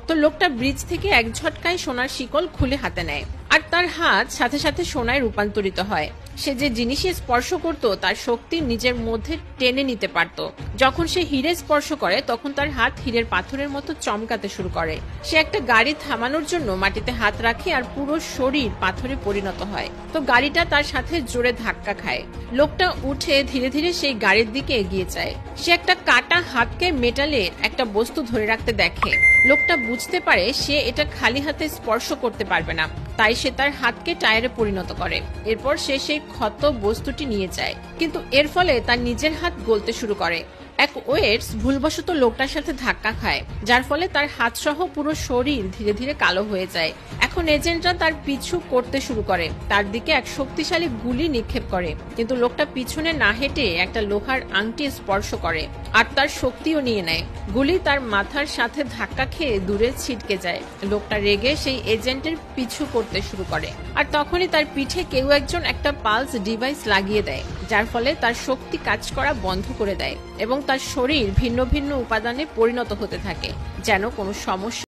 তো লোকটা ব্রিজ থেকে এক ঝটকায় সোনার শিকল খুলে হাতে নেয়, আর তার হাত সাথে সাথে সোনায় রূপান্তরিত হয়। সে যে জিনিসে স্পর্শ করত তার শক্তি নিজের মধ্যে টেনে নিতে পারত। যখন সে হীরে স্পর্শ করে তখন তার হাত হীরের পাথরের মতো চমকাতে শুরু করে। সে একটা গাড়ি থামানোর জন্য মাটিতে হাত রাখে আর পুরো শরীর পাথরে পরিণত হয়। তো গাড়িটা তার সাথে জোরে ধাক্কা খায়। লোকটা উঠে ধীরে ধীরে সেই গাড়ির দিকে এগিয়ে যায়। সে একটা কাটা হাতকে মেটালের একটা বস্তু ধরে রাখতে দেখে। লোকটা বুঝতে পারে সে এটা খালি হাতে স্পর্শ করতে পারবে না, তাই সে তার হাতকে টায়ারে পরিণত করে। এরপর সে সেই ক্ষত বস্তুটি নিয়ে যায়, কিন্তু এর ফলে তার নিজের হাত গলতে শুরু করে। এক ওয়েটস ভুলবশত লোকটার সাথে ধাক্কা খায়, যার ফলে তার হাত সহ পুরো শরীর ধীরে ধীরে কালো হয়ে যায়। এখন এজেন্টরা তার পিছু করতে শুরু করে, তার দিকে এক শক্তিশালী গুলি নিক্ষেপ করে, কিন্তু লোকটা পিছনে না হেঁটে একটা লোহার আংটি স্পর্শ করে আর তার শক্তিও নিয়ে নেয়। গুলি তার মাথার সাথে ধাক্কা খেয়ে দূরে ছিটকে যায়। লোকটা রেগে সেই এজেন্টের পিছু করতে শুরু করে, আর তখনই তার পিঠে কেউ একজন একটা পালস ডিভাইস লাগিয়ে দেয়, যার ফলে তার শক্তি কাজ করা বন্ধ করে দেয় এবং তার শরীর ভিন্ন ভিন্ন উপাদানে পরিণত হতে থাকে, যেন কোনো সমস্যা